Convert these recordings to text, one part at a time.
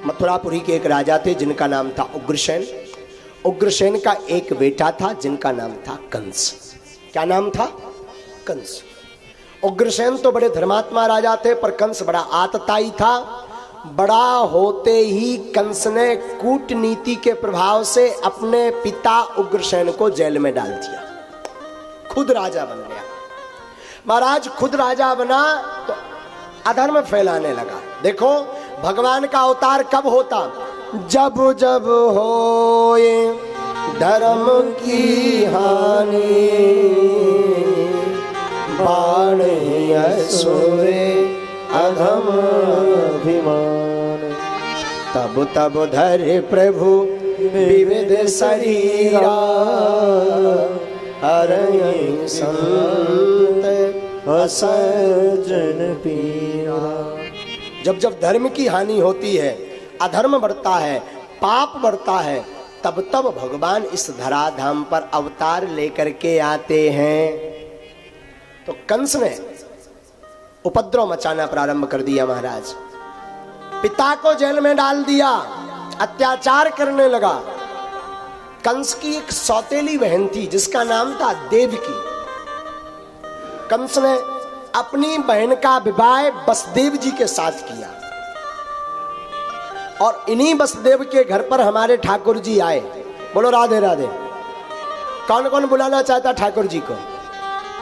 मथुरापुरी के एक राजा थे जिनका नाम था उग्रसेन। उग्रसेन का एक बेटा था जिनका नाम था कंस। क्या नाम था? कंस। उग्रसेन तो बड़े धर्मात्मा राजा थे, पर कंस बड़ा आतताई था। बड़ा होते ही कंस ने कूटनीति के प्रभाव से अपने पिता उग्रसेन को जेल में डाल दिया। खुद राजा बन गया। महाराज खुद राजा बना तो अधर्म फैलाने लगा। देखो भगवान का अवतार कब होता? जब जब होए धर्म की हानि, बाण असुरे अधम अभिमान, तब तब धरे प्रभु विविध शरीरा, हरहि संत असज्जन पीरा। जब जब धर्म की हानि होती है, अधर्म बढ़ता है, पाप बढ़ता है, तब तब भगवान इस धराधाम पर अवतार लेकर के आते हैं। तो कंस ने उपद्रव मचाना प्रारंभ कर दिया। महाराज पिता को जेल में डाल दिया, अत्याचार करने लगा। कंस की एक सौतेली बहन थी जिसका नाम था देवकी। कंस ने अपनी बहन का विवाह वसुदेव जी के साथ किया और इन्हीं वसुदेव के घर पर हमारे ठाकुर जी आए। बोलो राधे राधे। कौन कौन बुलाना चाहता ठाकुर जी को?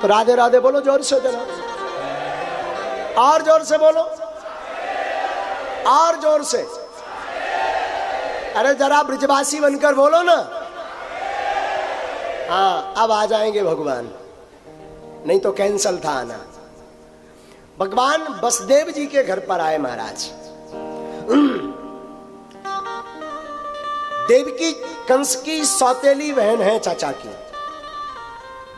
तो राधे राधे बोलो जोर से जरा, और जोर से बोलो, और जोर से। अरे जरा ब्रजवासी बनकर बोलो ना। हाँ अब आ जाएंगे भगवान, नहीं तो कैंसल था आना। भगवान वसुदेव जी के घर पर आए महाराज। देवकी कंस की सौतेली बहन है, चाचा की।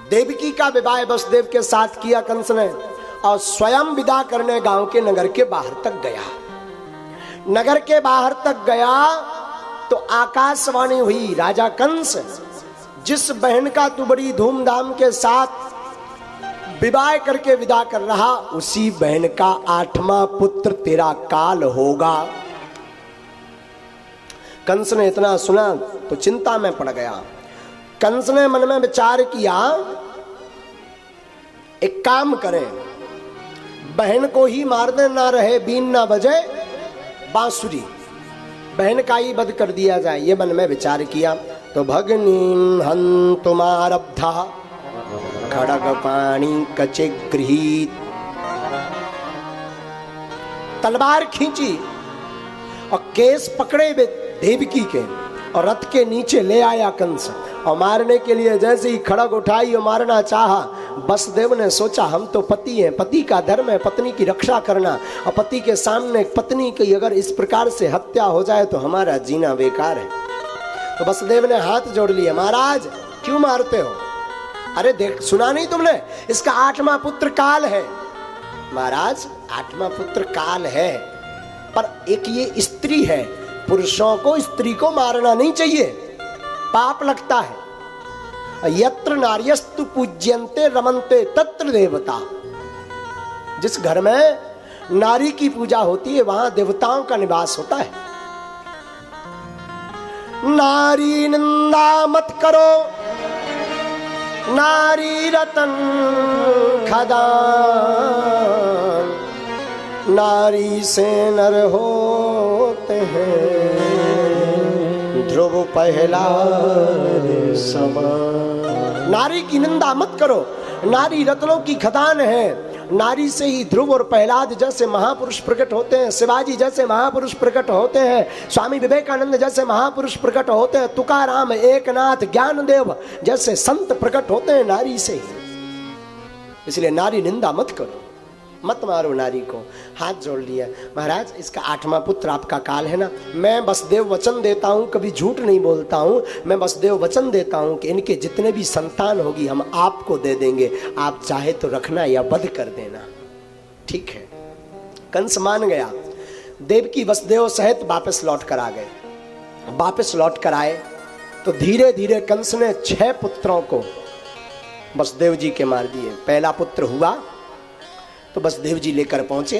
देवकी का विवाह वसुदेव के साथ किया कंस ने और स्वयं विदा करने गांव के नगर के बाहर तक गया। नगर के बाहर तक गया तो आकाशवाणी हुई, राजा कंस, जिस बहन का तू बड़ी धूमधाम के साथ विवाह करके विदा कर रहा, उसी बहन का 8वां पुत्र तेरा काल होगा। कंस ने इतना सुना तो चिंता में पड़ गया। कंस ने मन में विचार किया, एक काम करें, बहन को ही मार दे, ना रहे बीन ना बजे बांसुरी, बहन का ही वध कर दिया जाए। ये मन में विचार किया तो भगनीम हंतुमारब्धा खड़ग पाणी कचे गृहीत, तलवार खींची और केस पकड़े देवकी के और रथ के नीचे ले आया कंस। और मारने के लिए जैसे ही खड़ग उठाई और मारना चाहा, वसुदेव ने सोचा हम तो पति हैं, पति का धर्म है पत्नी की रक्षा करना, और पति के सामने पत्नी की अगर इस प्रकार से हत्या हो जाए तो हमारा जीना बेकार है। तो वसुदेव ने हाथ जोड़ लिया, महाराज क्यों मारते हो? अरे देख, सुना नहीं तुमने, इसका 8वां पुत्र काल है। महाराज 8वां पुत्र काल है, पर एक ये स्त्री है, पुरुषों को स्त्री को मारना नहीं चाहिए, पाप लगता है। यत्र नार्यस्तु पूज्यन्ते रमन्ते तत्र देवता। जिस घर में नारी की पूजा होती है वहां देवताओं का निवास होता है। नारी निंदा मत करो, नारी रतन खदान, नारी से नर होते हैं ध्रुव पहला समान। नारी की निंदा मत करो, नारी रत्नों की खदान है। नारी से ही ध्रुव और प्रहलाद जैसे महापुरुष प्रकट होते हैं, शिवाजी जैसे महापुरुष प्रकट होते हैं, स्वामी विवेकानंद जैसे महापुरुष प्रकट होते हैं, तुकाराम, एकनाथ, ज्ञानदेव जैसे संत प्रकट होते हैं नारी से ही। इसलिए नारी निंदा मत करो, मत मारो नारी को। हाथ जोड़ लिया, महाराज इसका 8वां पुत्र आपका काल है ना, मैं वसुदेव वचन देता हूँ, कभी झूठ नहीं बोलता हूँ, मैं वसुदेव वचन देता हूँ कि इनके जितने भी संतान होगी हम आपको दे देंगे, आप चाहे तो रखना या वध कर देना। ठीक है, कंस मान गया। देवकी वसुदेव सहित वापस लौट कर आ गए। वापस लौट कर आए तो धीरे धीरे कंस ने 6 पुत्रों को वसुदेव जी के मार दिए। पहला पुत्र हुआ तो वसुदेव जी लेकर पहुंचे,